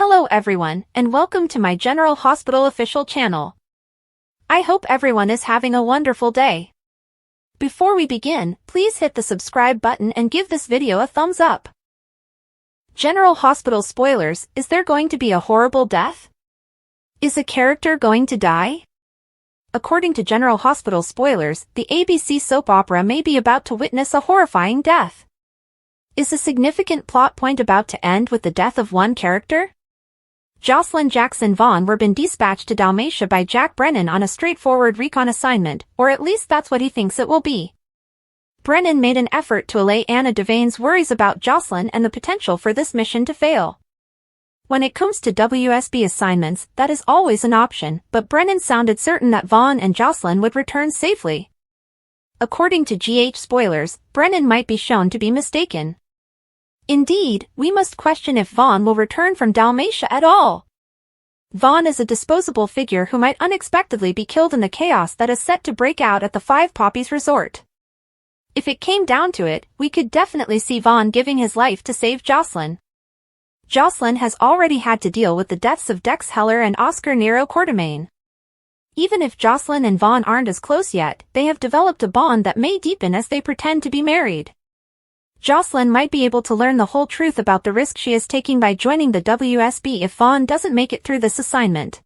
Hello everyone, and welcome to my General Hospital official channel. I hope everyone is having a wonderful day. Before we begin, please hit the subscribe button and give this video a thumbs up. General Hospital spoilers: is there going to be a horrible death? Is a character going to die? According to General Hospital spoilers, the ABC soap opera may be about to witness a horrifying death. Is a significant plot point about to end with the death of one character? Josslyn, Jax and Vaughn were been dispatched to Dalmatia by Jack Brennan on a straightforward recon assignment, or at least that's what he thinks it will be. Brennan made an effort to allay Anna Devane's worries about Josslyn and the potential for this mission to fail. When it comes to WSB assignments, that is always an option, but Brennan sounded certain that Vaughn and Josslyn would return safely. According to GH spoilers, Brennan might be shown to be mistaken. Indeed, we must question if Vaughn will return from Dalmatia at all. Vaughn is a disposable figure who might unexpectedly be killed in the chaos that is set to break out at the Five Poppies Resort. If it came down to it, we could definitely see Vaughn giving his life to save Josslyn. Josslyn has already had to deal with the deaths of Dex Heller and Oscar Nero Quartermain. Even if Josslyn and Vaughn aren't as close yet, they have developed a bond that may deepen as they pretend to be married. Josslyn might be able to learn the whole truth about the risk she is taking by joining the WSB if Vaughn doesn't make it through this assignment.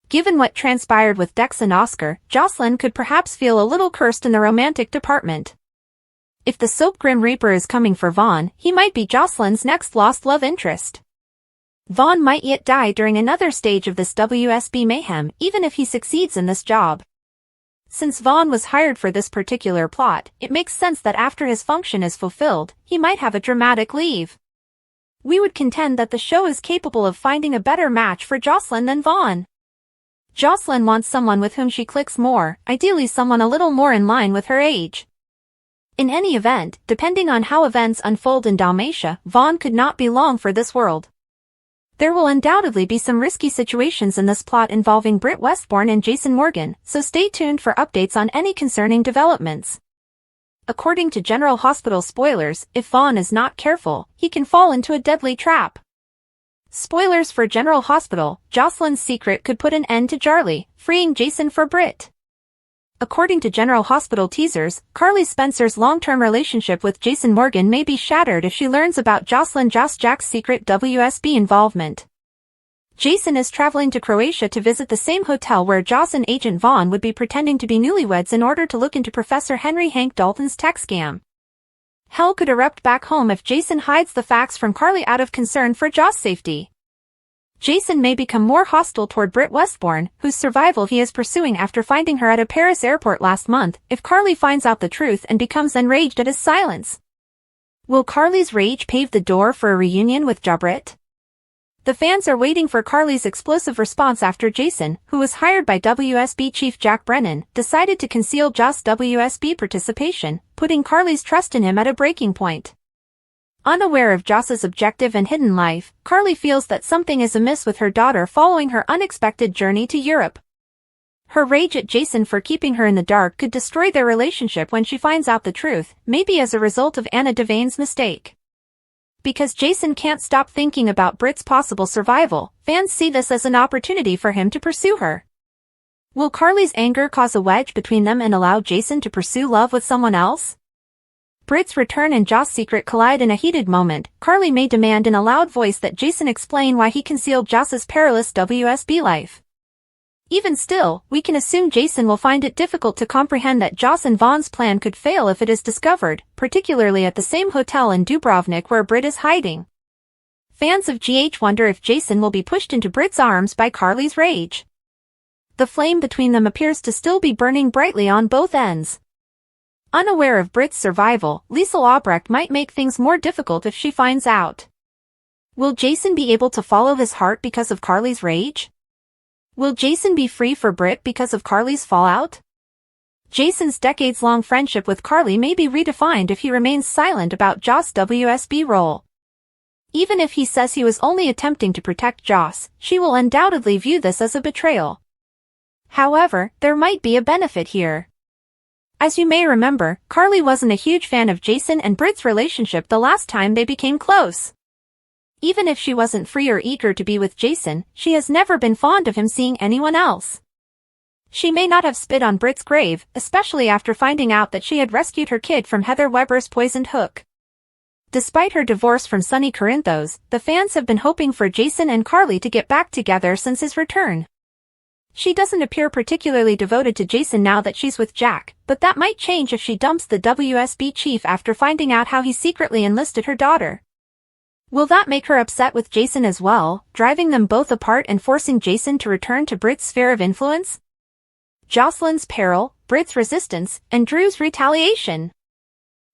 Given what transpired with Dex and Oscar, Josslyn could perhaps feel a little cursed in the romantic department. If the soap Grim Reaper is coming for Vaughn, he might be Josslyn's next lost love interest. Vaughn might yet die during another stage of this WSB mayhem, even if he succeeds in this job. Since Vaughn was hired for this particular plot, it makes sense that after his function is fulfilled, he might have a dramatic leave. We would contend that the show is capable of finding a better match for Josslyn than Vaughn. Josslyn wants someone with whom she clicks more, ideally someone a little more in line with her age. In any event, depending on how events unfold in Dalmatia, Vaughn could not be long for this world. There will undoubtedly be some risky situations in this plot involving Britt Westbourne and Jason Morgan, so stay tuned for updates on any concerning developments. According to General Hospital spoilers, if Vaughn is not careful, he can fall into a deadly trap. Spoilers for General Hospital: Josslyn's secret could put an end to Charlie, freeing Jason for Britt. According to General Hospital teasers, Carly Spencer's long-term relationship with Jason Morgan may be shattered if she learns about Jack's secret WSB involvement. Jason is traveling to Croatia to visit the same hotel where Joss and Agent Vaughn would be pretending to be newlyweds in order to look into Professor Henry Hank Dalton's tech scam. Hell could erupt back home if Jason hides the facts from Carly out of concern for Joss' safety. Jason may become more hostile toward Britt Westbourne, whose survival he is pursuing after finding her at a Paris airport last month, if Carly finds out the truth and becomes enraged at his silence. Will Carly's rage pave the door for a reunion with Britt? The fans are waiting for Carly's explosive response after Jason, who was hired by WSB Chief Jack Brennan, decided to conceal Joss' WSB participation, putting Carly's trust in him at a breaking point. Unaware of Joss's objective and hidden life, Carly feels that something is amiss with her daughter following her unexpected journey to Europe. Her rage at Jason for keeping her in the dark could destroy their relationship when she finds out the truth, maybe as a result of Anna Devane's mistake. Because Jason can't stop thinking about Britt's possible survival, fans see this as an opportunity for him to pursue her. Will Carly's anger cause a wedge between them and allow Jason to pursue love with someone else? Britt's return and Joss' secret collide in a heated moment. Carly may demand in a loud voice that Jason explain why he concealed Joss's perilous WSB life. Even still, we can assume Jason will find it difficult to comprehend that Joss and Vaughn's plan could fail if it is discovered, particularly at the same hotel in Dubrovnik where Britt is hiding. Fans of GH wonder if Jason will be pushed into Britt's arms by Carly's rage. The flame between them appears to still be burning brightly on both ends. Unaware of Britt's survival, Liesl Albrecht might make things more difficult if she finds out. Will Jason be able to follow his heart because of Carly's rage? Will Jason be free for Britt because of Carly's fallout? Jason's decades-long friendship with Carly may be redefined if he remains silent about Joss' WSB role. Even if he says he was only attempting to protect Joss, she will undoubtedly view this as a betrayal. However, there might be a benefit here. As you may remember, Carly wasn't a huge fan of Jason and Britt's relationship the last time they became close. Even if she wasn't free or eager to be with Jason, she has never been fond of him seeing anyone else. She may not have spit on Britt's grave, especially after finding out that she had rescued her kid from Heather Weber's poisoned hook. Despite her divorce from Sonny Corinthos, the fans have been hoping for Jason and Carly to get back together since his return. She doesn't appear particularly devoted to Jason now that she's with Jack, but that might change if she dumps the WSB chief after finding out how he secretly enlisted her daughter. Will that make her upset with Jason as well, driving them both apart and forcing Jason to return to Britt's sphere of influence? Josslyn's peril, Britt's resistance, and Drew's retaliation.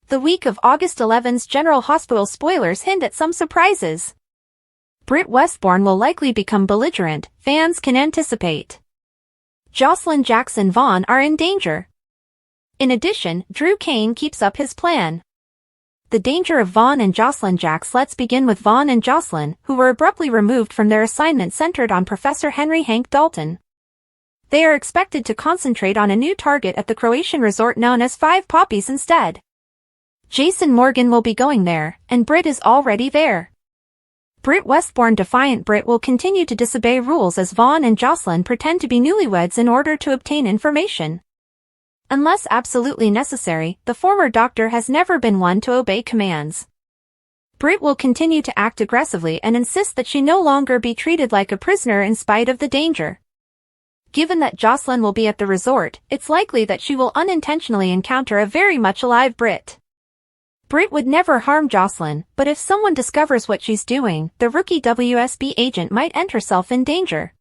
The week of August 11's General Hospital spoilers hint at some surprises. Britt Westbourne will likely become belligerent, fans can anticipate. Josslyn, Jax and Vaughn are in danger. In addition, Drew Kane keeps up his plan. The danger of Vaughn and Josslyn. Jax. Let's begin with Vaughn and Josslyn, who were abruptly removed from their assignment centered on Professor Henry Hank Dalton. They are expected to concentrate on a new target at the Croatian resort known as Five Poppies instead. Jason Morgan will be going there, and Britt is already there. Britt Westbourne defiant Britt will continue to disobey rules as Vaughn and Josslyn pretend to be newlyweds in order to obtain information. Unless absolutely necessary, the former doctor has never been one to obey commands. Britt will continue to act aggressively and insist that she no longer be treated like a prisoner in spite of the danger. Given that Josslyn will be at the resort, it's likely that she will unintentionally encounter a very much alive Britt. Britt would never harm Josslyn, but if someone discovers what she's doing, the rookie WSB agent might end herself in danger.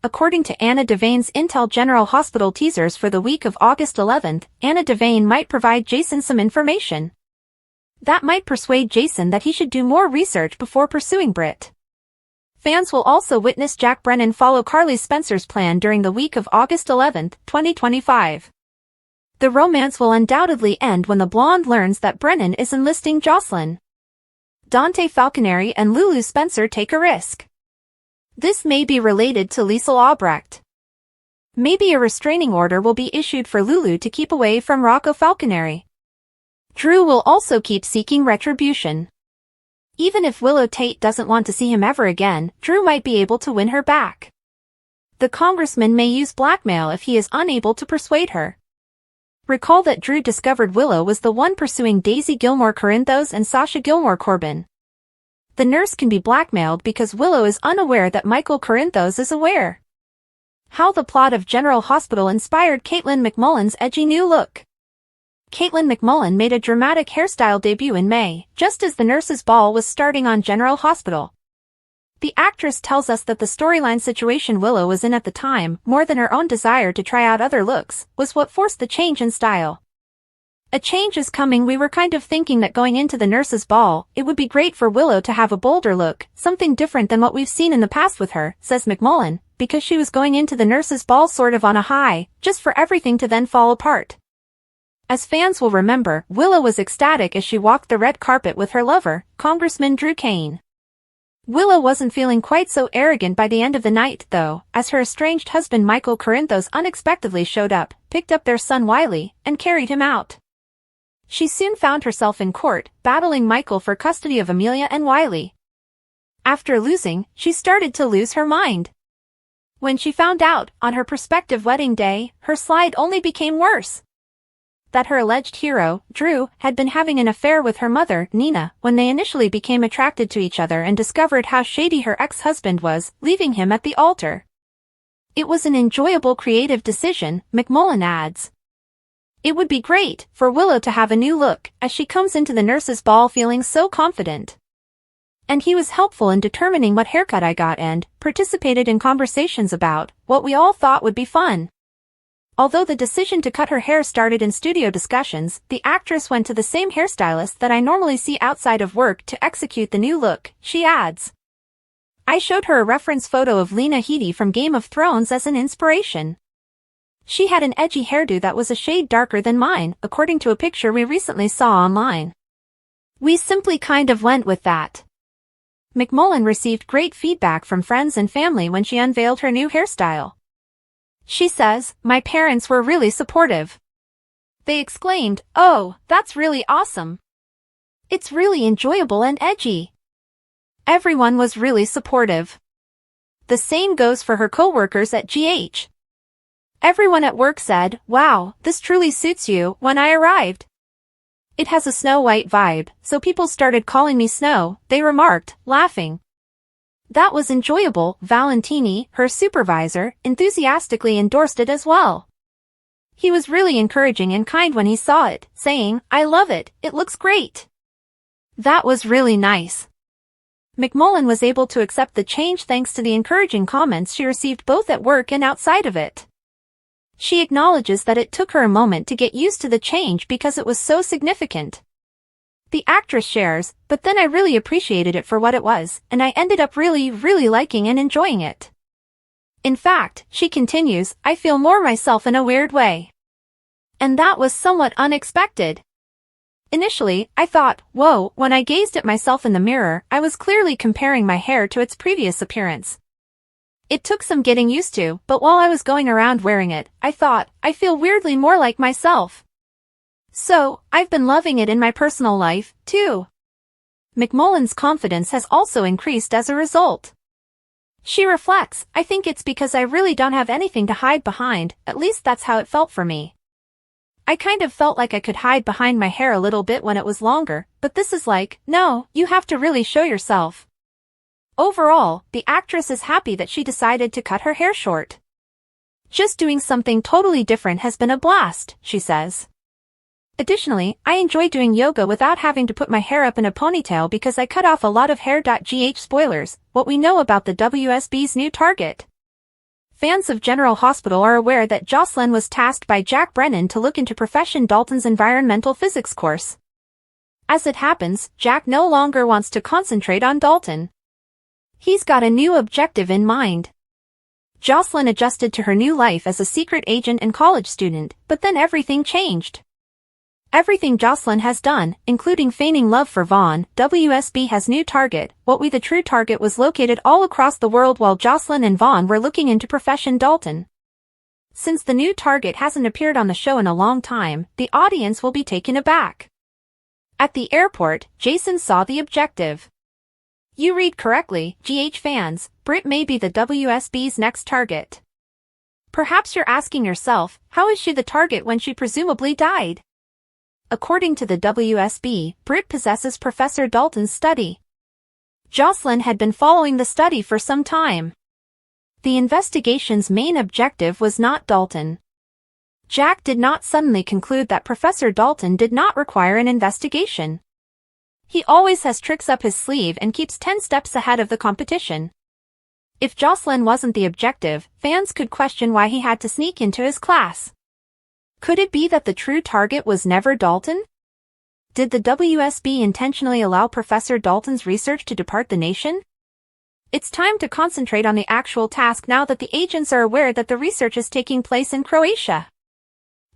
According to Anna Devane's Intel General Hospital teasers for the week of August 11th, Anna Devane might provide Jason some information. That might persuade Jason that he should do more research before pursuing Britt. Fans will also witness Jack Brennan follow Carly Spencer's plan during the week of August 11th, 2025. The romance will undoubtedly end when the blonde learns that Brennan is enlisting Josslyn. Dante Falconeri and Lulu Spencer take a risk. This may be related to Liesl Albrecht. Maybe a restraining order will be issued for Lulu to keep away from Rocco Falconeri. Drew will also keep seeking retribution. Even if Willow Tate doesn't want to see him ever again, Drew might be able to win her back. The congressman may use blackmail if he is unable to persuade her. Recall that Drew discovered Willow was the one pursuing Daisy Gilmore Corinthos and Sasha Gilmore Corbin. The nurse can be blackmailed because Willow is unaware that Michael Corinthos is aware. How the plot of General Hospital inspired Caitlin McMullen's edgy new look. Caitlin McMullen made a dramatic hairstyle debut in May, just as the nurses' ball was starting on General Hospital. The actress tells us that the storyline situation Willow was in at the time, more than her own desire to try out other looks, was what forced the change in style. A change is coming. We were kind of thinking that going into the nurses' ball, it would be great for Willow to have a bolder look, something different than what we've seen in the past with her, says McMullen, because she was going into the nurses' ball sort of on a high, just for everything to then fall apart. As fans will remember, Willow was ecstatic as she walked the red carpet with her lover, Congressman Drew Kane. Willow wasn't feeling quite so arrogant by the end of the night, though, as her estranged husband Michael Corinthos unexpectedly showed up, picked up their son Wiley, and carried him out. She soon found herself in court, battling Michael for custody of Amelia and Wiley. After losing, she started to lose her mind. When she found out, on her prospective wedding day, her slide only became worse. That her alleged hero, Drew, had been having an affair with her mother, Nina, when they initially became attracted to each other and discovered how shady her ex-husband was, leaving him at the altar. It was an enjoyable creative decision, McMullen adds. It would be great for Willow to have a new look, as she comes into the nurses' ball feeling so confident. And he was helpful in determining what haircut I got and participated in conversations about what we all thought would be fun. Although the decision to cut her hair started in studio discussions, the actress went to the same hairstylist that I normally see outside of work to execute the new look, she adds. I showed her a reference photo of Lena Headey from Game of Thrones as an inspiration. She had an edgy hairdo that was a shade darker than mine, according to a picture we recently saw online. We simply kind of went with that. McMullen received great feedback from friends and family when she unveiled her new hairstyle. She says, "My parents were really supportive. They exclaimed, 'Oh, that's really awesome. It's really enjoyable and edgy.' Everyone was really supportive. The same goes for her coworkers at GH. Everyone at work said, "Wow, this truly suits you," when I arrived. "It has a Snow White vibe, so people started calling me Snow," they remarked, laughing. That was enjoyable. Valentini, her supervisor, enthusiastically endorsed it as well. He was really encouraging and kind when he saw it, saying, "I love it, it looks great." That was really nice. McMullen was able to accept the change thanks to the encouraging comments she received both at work and outside of it. She acknowledges that it took her a moment to get used to the change because it was so significant. The actress shares, "But then I really appreciated it for what it was, and I ended up really liking and enjoying it. In fact," she continues, "I feel more myself in a weird way. And that was somewhat unexpected. Initially, I thought, whoa, when I gazed at myself in the mirror, I was clearly comparing my hair to its previous appearance. It took some getting used to, but while I was going around wearing it, I thought, I feel weirdly more like myself. So, I've been loving it in my personal life, too." McMullen's confidence has also increased as a result. She reflects, "I think it's because I really don't have anything to hide behind, at least that's how it felt for me. I kind of felt like I could hide behind my hair a little bit when it was longer, but this is like, no, you have to really show yourself." Overall, the actress is happy that she decided to cut her hair short. "Just doing something totally different has been a blast," she says. "Additionally, I enjoy doing yoga without having to put my hair up in a ponytail because I cut off a lot of hair. GH spoilers, what we know about the WSB's new target. Fans of General Hospital are aware that Josslyn was tasked by Jack Brennan to look into Professor Dalton's environmental physics course. As it happens, Jack no longer wants to concentrate on Dalton. He's got a new objective in mind. Josslyn adjusted to her new life as a secret agent and college student, but then everything changed. Everything Josslyn has done, including feigning love for Vaughn, WSB has new target. What we the true target was located all across the world while Josslyn and Vaughn were looking into Profession Dalton. Since the new target hasn't appeared on the show in a long time, the audience will be taken aback. At the airport, Jason saw the objective. You read correctly, GH fans, Britt may be the WSB's next target. Perhaps you're asking yourself, how is she the target when she presumably died? According to the WSB, Britt possesses Professor Dalton's study. Josslyn had been following the study for some time. The investigation's main objective was not Dalton. Jack did not suddenly conclude that Professor Dalton did not require an investigation. He always has tricks up his sleeve and keeps 10 steps ahead of the competition. If Josslyn wasn't the objective, fans could question why he had to sneak into his class. Could it be that the true target was never Dalton? Did the WSB intentionally allow Professor Dalton's research to depart the nation? It's time to concentrate on the actual task now that the agents are aware that the research is taking place in Croatia.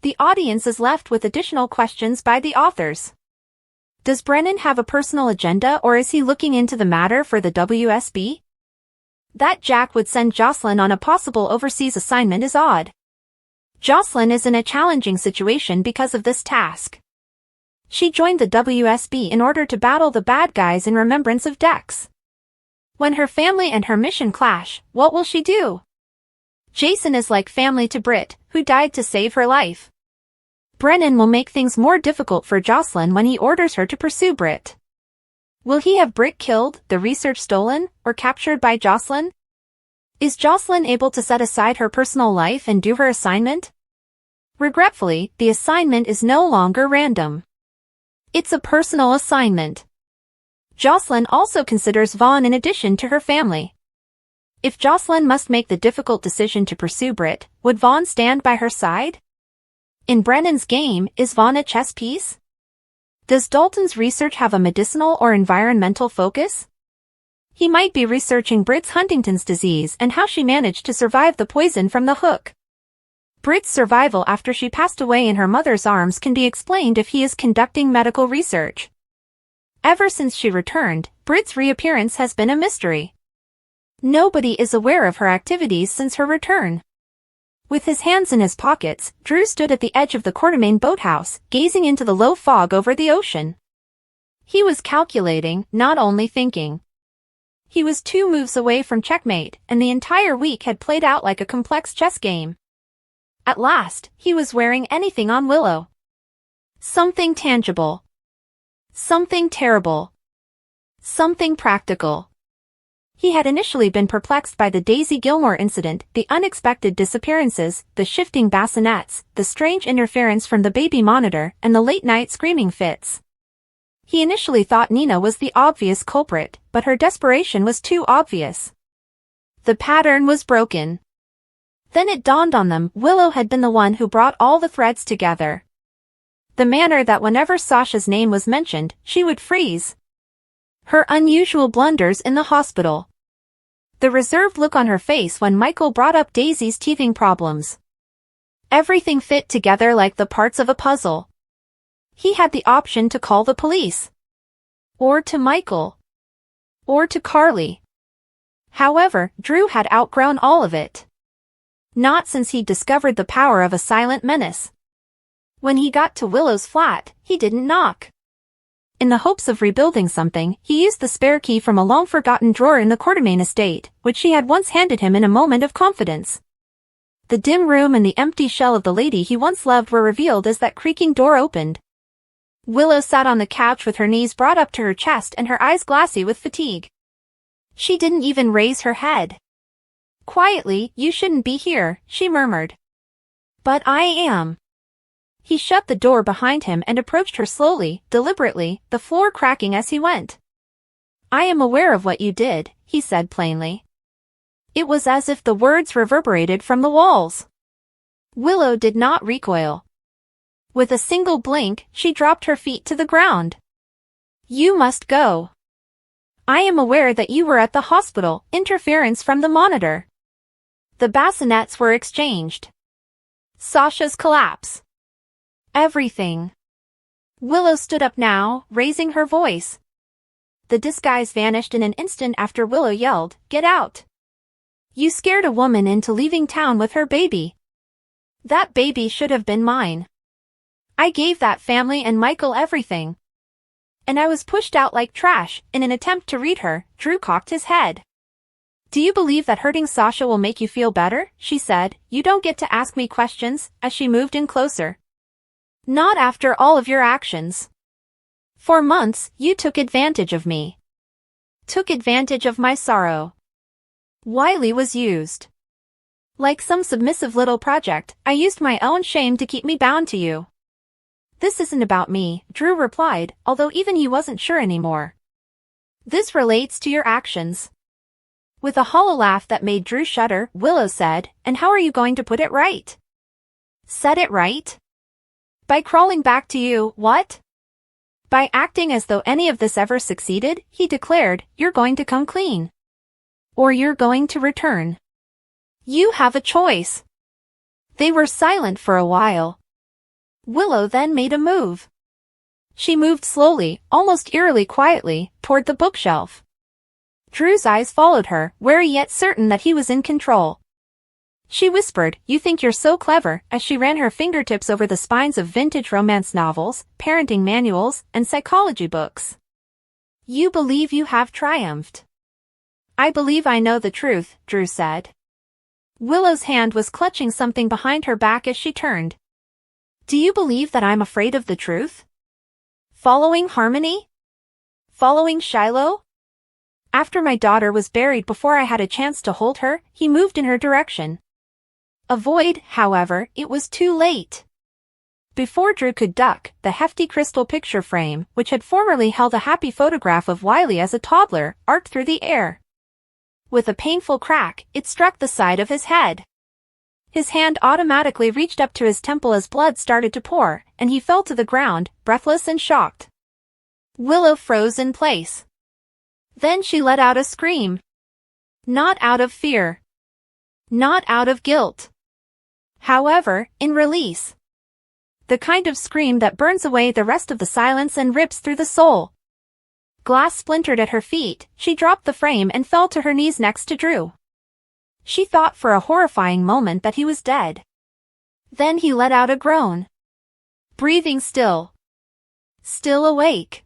The audience is left with additional questions by the authors. Does Brennan have a personal agenda or is he looking into the matter for the WSB? That Jack would send Josslyn on a possible overseas assignment is odd. Josslyn is in a challenging situation because of this task. She joined the WSB in order to battle the bad guys in remembrance of Dex. When her family and her mission clash, what will she do? Jason is like family to Britt, who died to save her life. Brennan will make things more difficult for Josslyn when he orders her to pursue Britt. Will he have Britt killed, the research stolen, or captured by Josslyn? Is Josslyn able to set aside her personal life and do her assignment? Regretfully, the assignment is no longer random. It's a personal assignment. Josslyn also considers Vaughn in addition to her family. If Josslyn must make the difficult decision to pursue Britt, would Vaughn stand by her side? In Brennan's game, is Vaughn a chess piece? Does Dalton's research have a medicinal or environmental focus? He might be researching Britt's Huntington's disease and how she managed to survive the poison from the hook. Britt's survival after she passed away in her mother's arms can be explained if he is conducting medical research. Ever since she returned, Britt's reappearance has been a mystery. Nobody is aware of her activities since her return. With his hands in his pockets, Drew stood at the edge of the Quartermain boathouse, gazing into the low fog over the ocean. He was calculating, not only thinking. He was 2 moves away from checkmate, and the entire week had played out like a complex chess game. At last, he was wearing anything on Willow. Something tangible. Something terrible. Something practical. He had initially been perplexed by the Daisy Gilmore incident, the unexpected disappearances, the shifting bassinets, the strange interference from the baby monitor, and the late-night screaming fits. He initially thought Nina was the obvious culprit, but her desperation was too obvious. The pattern was broken. Then it dawned on them, Willow had been the one who brought all the threads together. The manner that whenever Sasha's name was mentioned, she would freeze. Her unusual blunders in the hospital. The reserved look on her face when Michael brought up Daisy's teething problems. Everything fit together like the parts of a puzzle. He had the option to call the police. Or to Michael. Or to Carly. However, Drew had outgrown all of it. Not since he'd discovered the power of a silent menace. When he got to Willow's flat, he didn't knock. In the hopes of rebuilding something, he used the spare key from a long-forgotten drawer in the Quartermain estate, which she had once handed him in a moment of confidence. The dim room and the empty shell of the lady he once loved were revealed as that creaking door opened. Willow sat on the couch with her knees brought up to her chest and her eyes glassy with fatigue. She didn't even raise her head. Quietly, "You shouldn't be here," she murmured. "But I am." He shut the door behind him and approached her slowly, deliberately, the floor cracking as he went. "I am aware of what you did," he said plainly. It was as if the words reverberated from the walls. Willow did not recoil. With a single blink, she dropped her feet to the ground. "You must go. I am aware that you were at the hospital, interference from the monitor." The bassinets were exchanged. Sasha's collapse. Everything. Willow stood up now, raising her voice. The disguise vanished in an instant after Willow yelled, "Get out! You scared a woman into leaving town with her baby. That baby should have been mine. I gave that family and Michael everything. And I was pushed out like trash." In an attempt to read her, Drew cocked his head. "Do you believe that hurting Sasha will make you feel better?" she said. "You don't get to ask me questions," as she moved in closer. "Not after all of your actions. For months, you took advantage of me. Took advantage of my sorrow. Wiley was used. Like some submissive little project, I used my own shame to keep me bound to you." "This isn't about me," Drew replied, although even he wasn't sure anymore. "This relates to your actions." With a hollow laugh that made Drew shudder, Willow said, "And how are you going to put it right?" "Set it right? By crawling back to you, what?" "By acting as though any of this ever succeeded," he declared. "You're going to come clean. Or you're going to return. You have a choice." They were silent for a while. Willow then made a move. She moved slowly, almost eerily quietly, toward the bookshelf. Drew's eyes followed her, wary yet certain that he was in control. She whispered, "You think you're so clever," as she ran her fingertips over the spines of vintage romance novels, parenting manuals, and psychology books. "You believe you have triumphed." "I believe I know the truth," Drew said. Willow's hand was clutching something behind her back as she turned. "Do you believe that I'm afraid of the truth? Following Harmony? Following Shiloh?" "After my daughter was buried, before I had a chance to hold her," he moved in her direction. Avoid, however, it was too late. Before Drew could duck, the hefty crystal picture frame, which had formerly held a happy photograph of Wiley as a toddler, arced through the air. With a painful crack, it struck the side of his head. His hand automatically reached up to his temple as blood started to pour, and he fell to the ground, breathless and shocked. Willow froze in place. Then she let out a scream. Not out of fear. Not out of guilt. However, in release. The kind of scream that burns away the rest of the silence and rips through the soul. Glass splintered at her feet, she dropped the frame and fell to her knees next to Drew. She thought for a horrifying moment that he was dead. Then he let out a groan. Breathing still. Still awake.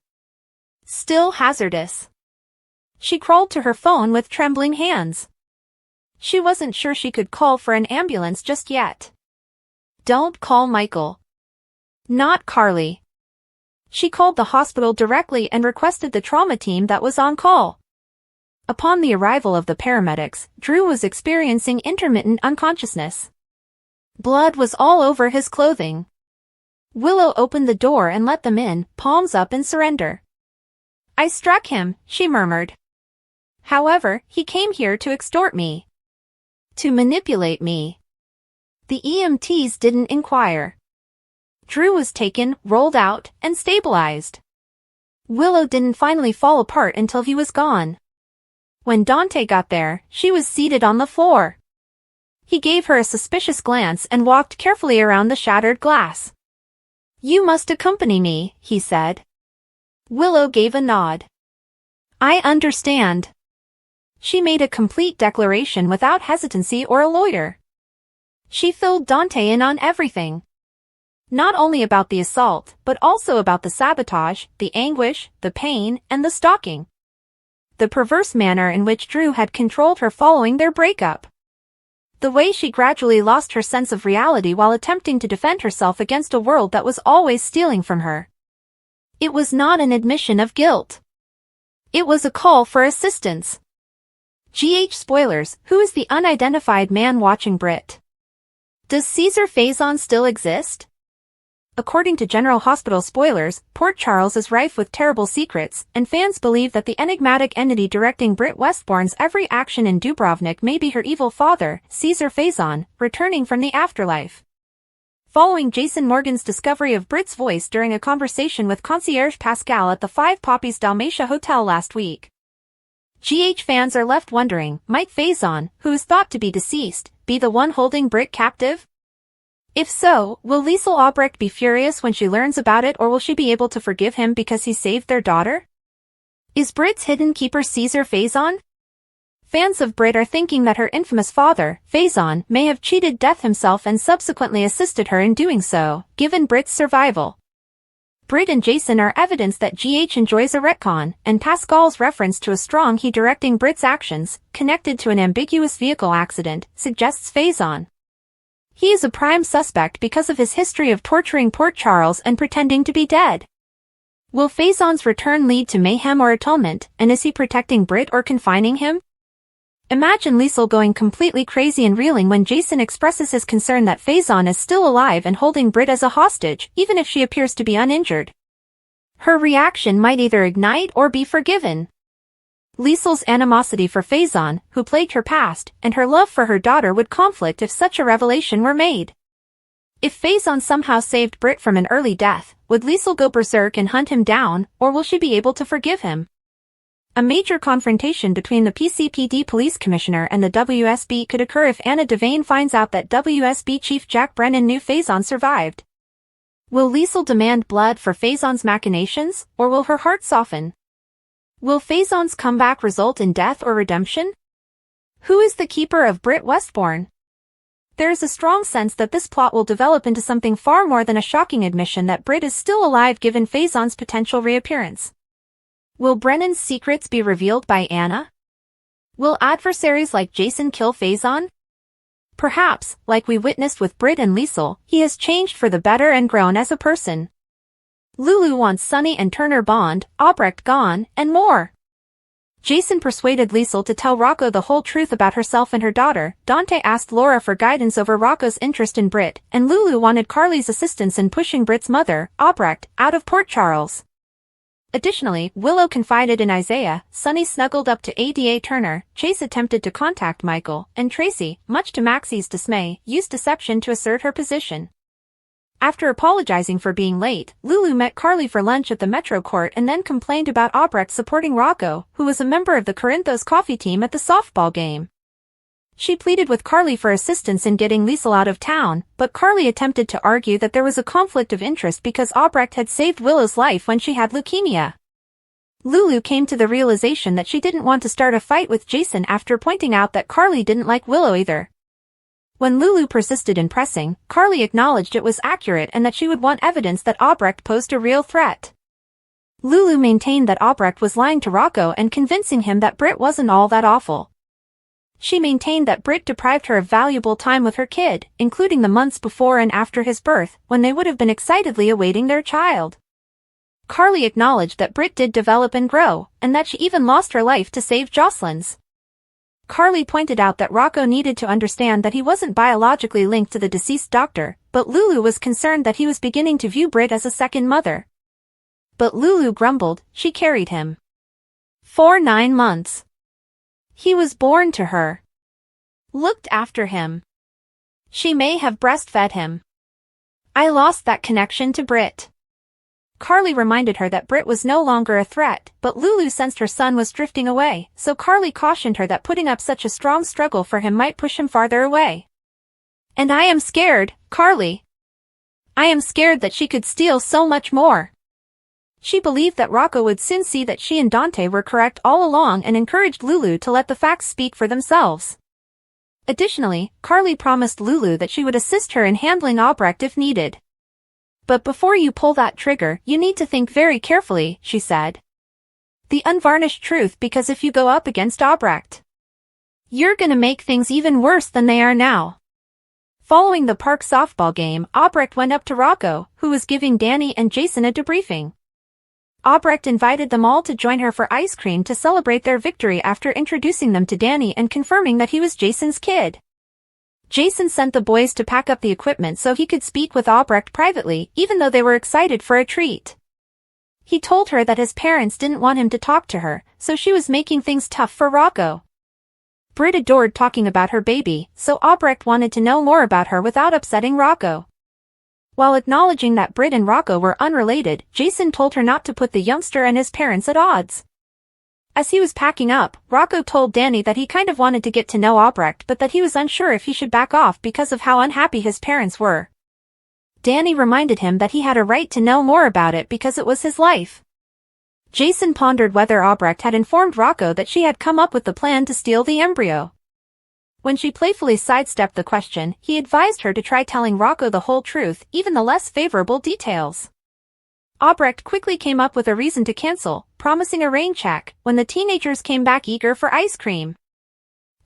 Still hazardous. She crawled to her phone with trembling hands. She wasn't sure she could call for an ambulance just yet. Don't call Michael. Not Carly. She called the hospital directly and requested the trauma team that was on call. Upon the arrival of the paramedics, Drew was experiencing intermittent unconsciousness. Blood was all over his clothing. Willow opened the door and let them in, palms up in surrender. I struck him, she murmured. However, he came here to extort me. To manipulate me. The EMTs didn't inquire. Drew was taken, rolled out, and stabilized. Willow didn't finally fall apart until he was gone. When Dante got there, she was seated on the floor. He gave her a suspicious glance and walked carefully around the shattered glass. You must accompany me, he said. Willow gave a nod. I understand. She made a complete declaration without hesitancy or a lawyer. She filled Dante in on everything. Not only about the assault, but also about the sabotage, the anguish, the pain, and the stalking. The perverse manner in which Drew had controlled her following their breakup. The way she gradually lost her sense of reality while attempting to defend herself against a world that was always stealing from her. It was not an admission of guilt. It was a call for assistance. Spoilers, who is the unidentified man watching Britt? Does Caesar Faison still exist? According to General Hospital spoilers, Port Charles is rife with terrible secrets, and fans believe that the enigmatic entity directing Britt Westbourne's every action in Dubrovnik may be her evil father, Caesar Faison, returning from the afterlife. Following Jason Morgan's discovery of Britt's voice during a conversation with concierge Pascal at the Five Poppies Dalmatia Hotel last week, fans are left wondering, might Faison, who is thought to be deceased, be the one holding Britt captive? If so, will Liesl Albrecht be furious when she learns about it, or will she be able to forgive him because he saved their daughter? Is Britt's hidden keeper Caesar Faison? Fans of Britt are thinking that her infamous father, Faison, may have cheated death himself and subsequently assisted her in doing so, given Britt's survival. Britt and Jason are evidence that GH enjoys a retcon, and Pascal's reference to a strong he directing Britt's actions, connected to an ambiguous vehicle accident, suggests Faison. He is a prime suspect because of his history of torturing Port Charles and pretending to be dead. Will Faison's return lead to mayhem or atonement, and is he protecting Britt or confining him? Imagine Liesl going completely crazy and reeling when Jason expresses his concern that Faison is still alive and holding Britt as a hostage, even if she appears to be uninjured. Her reaction might either ignite or be forgiven. Liesl's animosity for Faison, who plagued her past, and her love for her daughter would conflict if such a revelation were made. If Faison somehow saved Britt from an early death, would Liesl go berserk and hunt him down, or will she be able to forgive him? A major confrontation between the PCPD police commissioner and the WSB could occur if Anna Devane finds out that WSB chief Jack Brennan knew Faison survived. Will Liesl demand blood for Faison's machinations, or will her heart soften? Will Faison's comeback result in death or redemption? Who is the keeper of Britt Westbourne? There is a strong sense that this plot will develop into something far more than a shocking admission that Britt is still alive given Faison's potential reappearance. Will Brennan's secrets be revealed by Anna? Will adversaries like Jason kill Faison? Perhaps, like we witnessed with Britt and Liesl, he has changed for the better and grown as a person. Lulu wants Sonny and Turner Bond, Albrecht gone, and more. Jason persuaded Liesl to tell Rocco the whole truth about herself and her daughter. Dante asked Laura for guidance over Rocco's interest in Britt, and Lulu wanted Carly's assistance in pushing Britt's mother, Albrecht, out of Port Charles. Additionally, Willow confided in Isaiah, Sonny snuggled up to Ada Turner, Chase attempted to contact Michael, and Tracy, much to Maxie's dismay, used deception to assert her position. After apologizing for being late, Lulu met Carly for lunch at the Metro Court and then complained about Albrecht supporting Rocco, who was a member of the Corinthos coffee team at the softball game. She pleaded with Carly for assistance in getting Liesl out of town, but Carly attempted to argue that there was a conflict of interest because Albrecht had saved Willow's life when she had leukemia. Lulu came to the realization that she didn't want to start a fight with Jason after pointing out that Carly didn't like Willow either. When Lulu persisted in pressing, Carly acknowledged it was accurate and that she would want evidence that Albrecht posed a real threat. Lulu maintained that Albrecht was lying to Rocco and convincing him that Britt wasn't all that awful. She maintained that Britt deprived her of valuable time with her kid, including the months before and after his birth, when they would have been excitedly awaiting their child. Carly acknowledged that Britt did develop and grow, and that she even lost her life to save Josslyn's. Carly pointed out that Rocco needed to understand that he wasn't biologically linked to the deceased doctor, but Lulu was concerned that he was beginning to view Britt as a second mother. But Lulu grumbled, she carried him for 9 months. He was born to her. Looked after him. She may have breastfed him. I lost that connection to Britt. Carly reminded her that Britt was no longer a threat, but Lulu sensed her son was drifting away, so Carly cautioned her that putting up such a strong struggle for him might push him farther away. And I am scared, Carly. I am scared that she could steal so much more. She believed that Rocco would soon see that she and Dante were correct all along and encouraged Lulu to let the facts speak for themselves. Additionally, Carly promised Lulu that she would assist her in handling Albrecht if needed. But before you pull that trigger, you need to think very carefully, she said. The unvarnished truth, because if you go up against Albrecht, you're gonna make things even worse than they are now. Following the park softball game, Albrecht went up to Rocco, who was giving Danny and Jason a debriefing. Albrecht invited them all to join her for ice cream to celebrate their victory after introducing them to Danny and confirming that he was Jason's kid. Jason sent the boys to pack up the equipment so he could speak with Albrecht privately, even though they were excited for a treat. He told her that his parents didn't want him to talk to her, so she was making things tough for Rocco. Britt adored talking about her baby, so Albrecht wanted to know more about her without upsetting Rocco. While acknowledging that Britt and Rocco were unrelated, Jason told her not to put the youngster and his parents at odds. As he was packing up, Rocco told Danny that he kind of wanted to get to know Albrecht but that he was unsure if he should back off because of how unhappy his parents were. Danny reminded him that he had a right to know more about it because it was his life. Jason pondered whether Albrecht had informed Rocco that she had come up with the plan to steal the embryo. When she playfully sidestepped the question, he advised her to try telling Rocco the whole truth, even the less favorable details. Albrecht quickly came up with a reason to cancel, promising a rain check, when the teenagers came back eager for ice cream.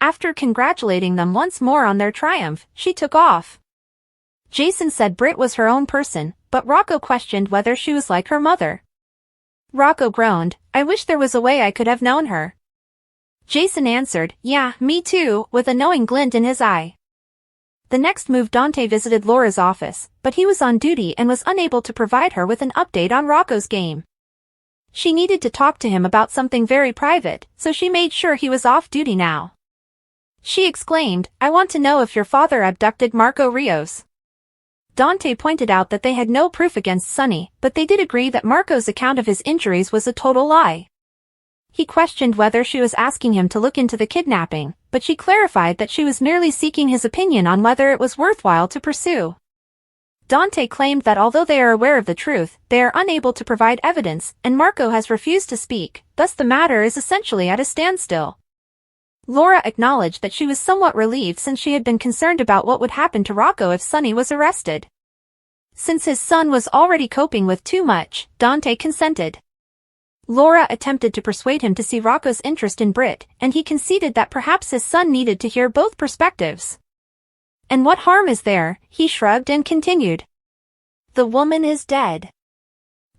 After congratulating them once more on their triumph, she took off. Jason said Britt was her own person, but Rocco questioned whether she was like her mother. Rocco groaned, I wish there was a way I could have known her. Jason answered, yeah, me too, with a knowing glint in his eye. The next move, Dante visited Laura's office, but he was on duty and was unable to provide her with an update on Rocco's game. She needed to talk to him about something very private, so she made sure he was off duty now. She exclaimed, I want to know if your father abducted Marco Rios. Dante pointed out that they had no proof against Sonny, but they did agree that Marco's account of his injuries was a total lie. He questioned whether she was asking him to look into the kidnapping, but she clarified that she was merely seeking his opinion on whether it was worthwhile to pursue. Dante claimed that although they are aware of the truth, they are unable to provide evidence, and Marco has refused to speak, thus the matter is essentially at a standstill. Laura acknowledged that she was somewhat relieved since she had been concerned about what would happen to Rocco if Sonny was arrested. Since his son was already coping with too much, Dante consented. Laura attempted to persuade him to see Rocco's interest in Britt, and he conceded that perhaps his son needed to hear both perspectives. And what harm is there? He shrugged and continued. The woman is dead.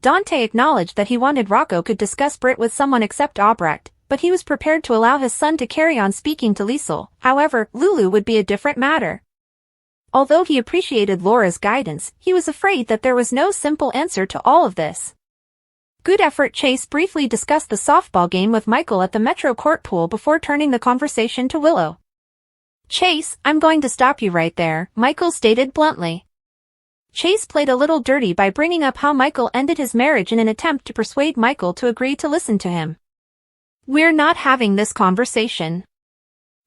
Dante acknowledged that he wanted Rocco could discuss Britt with someone except Albrecht, but he was prepared to allow his son to carry on speaking to Liesel. However, Lulu would be a different matter. Although he appreciated Laura's guidance, he was afraid that there was no simple answer to all of this. Good effort. Chase briefly discussed the softball game with Michael at the Metro Court pool before turning the conversation to Willow. Chase, I'm going to stop you right there, Michael stated bluntly. Chase played a little dirty by bringing up how Michael ended his marriage in an attempt to persuade Michael to agree to listen to him. We're not having this conversation.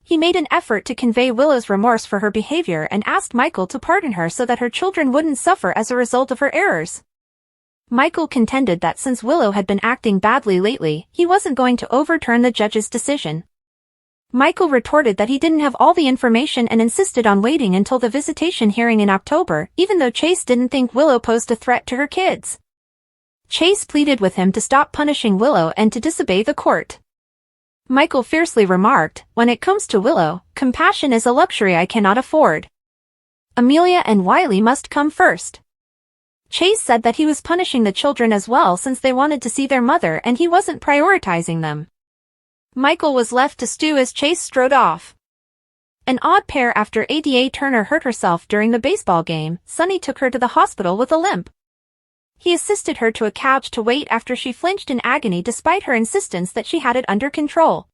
He made an effort to convey Willow's remorse for her behavior and asked Michael to pardon her so that her children wouldn't suffer as a result of her errors. Michael contended that since Willow had been acting badly lately, he wasn't going to overturn the judge's decision. Michael retorted that he didn't have all the information and insisted on waiting until the visitation hearing in October, even though Chase didn't think Willow posed a threat to her kids. Chase pleaded with him to stop punishing Willow and to disobey the court. Michael fiercely remarked, "When it comes to Willow, compassion is a luxury I cannot afford. Amelia and Wiley must come first." Chase said that he was punishing the children as well since they wanted to see their mother and he wasn't prioritizing them. Michael was left to stew as Chase strode off. An odd pair after Ada Turner hurt herself during the baseball game, Sonny took her to the hospital with a limp. He assisted her to a couch to wait after she flinched in agony despite her insistence that she had it under control.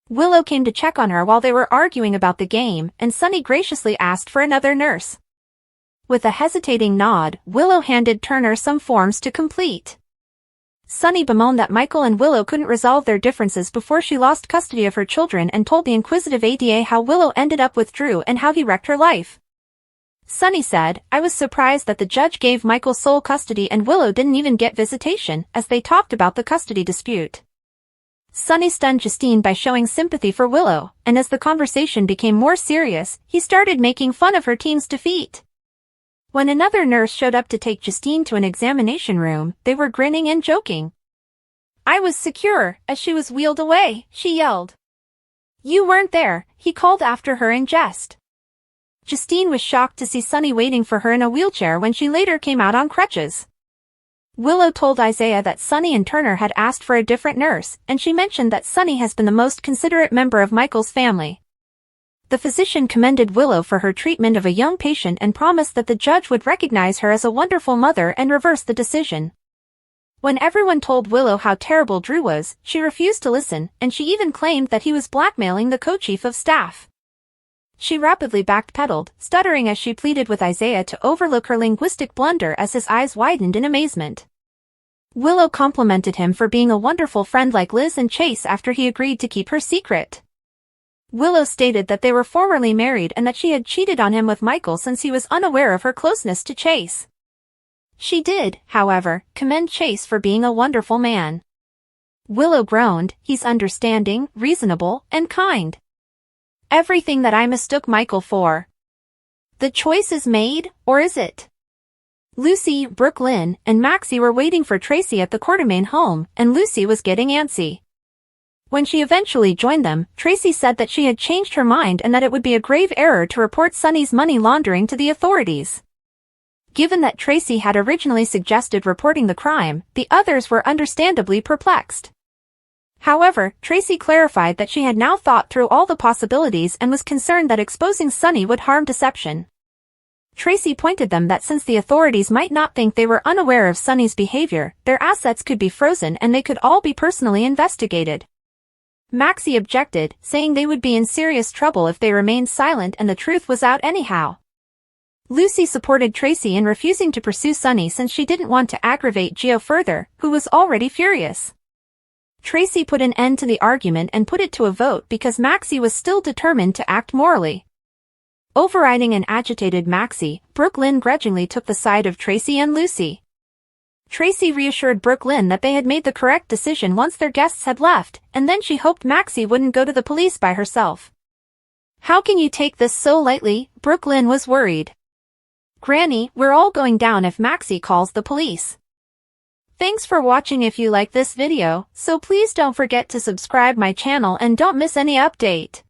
Willow came to check on her while they were arguing about the game, and Sonny graciously asked for another nurse. With a hesitating nod, Willow handed Turner some forms to complete. Sonny bemoaned that Michael and Willow couldn't resolve their differences before she lost custody of her children and told the inquisitive Ada how Willow ended up with Drew and how he wrecked her life. Sonny said, "I was surprised that the judge gave Michael sole custody and Willow didn't even get visitation," as they talked about the custody dispute. Sonny stunned Justine by showing sympathy for Willow, and as the conversation became more serious, he started making fun of her team's defeat. When another nurse showed up to take Justine to an examination room, they were grinning and joking. "I was secure," as she was wheeled away, she yelled. "You weren't there," he called after her in jest. Justine was shocked to see Sonny waiting for her in a wheelchair when she later came out on crutches. Willow told Isaiah that Sonny and Turner had asked for a different nurse, and she mentioned that Sonny has been the most considerate member of Michael's family. The physician commended Willow for her treatment of a young patient and promised that the judge would recognize her as a wonderful mother and reverse the decision. When everyone told Willow how terrible Drew was, she refused to listen, and she even claimed that he was blackmailing the co-chief of staff. She rapidly backpedaled, stuttering as she pleaded with Isaiah to overlook her linguistic blunder as his eyes widened in amazement. Willow complimented him for being a wonderful friend like Liz and Chase after he agreed to keep her secret. Willow stated that they were formerly married and that she had cheated on him with Michael since he was unaware of her closeness to Chase. She did, however, commend Chase for being a wonderful man. Willow groaned, "He's understanding, reasonable, and kind. Everything that I mistook Michael for. The choice is made, or is it?" Lucy, Brooklyn, and Maxie were waiting for Tracy at the Quartermain home, and Lucy was getting antsy. When she eventually joined them, Tracy said that she had changed her mind and that it would be a grave error to report Sonny's money laundering to the authorities. Given that Tracy had originally suggested reporting the crime, the others were understandably perplexed. However, Tracy clarified that she had now thought through all the possibilities and was concerned that exposing Sonny would harm deception. Tracy pointed them that since the authorities might not think they were unaware of Sonny's behavior, their assets could be frozen and they could all be personally investigated. Maxie objected, saying they would be in serious trouble if they remained silent and the truth was out anyhow. Lucy supported Tracy in refusing to pursue Sonny since she didn't want to aggravate Gio further, who was already furious. Tracy put an end to the argument and put it to a vote because Maxie was still determined to act morally. Overriding an agitated Maxie, Brooklyn grudgingly took the side of Tracy and Lucy. Tracy reassured Brooklyn that they had made the correct decision once their guests had left, and then she hoped Maxie wouldn't go to the police by herself. "How can you take this so lightly?" Brooklyn was worried. "Granny, we're all going down if Maxie calls the police." Thanks for watching. If you like this video, so please don't forget to subscribe my channel and don't miss any update.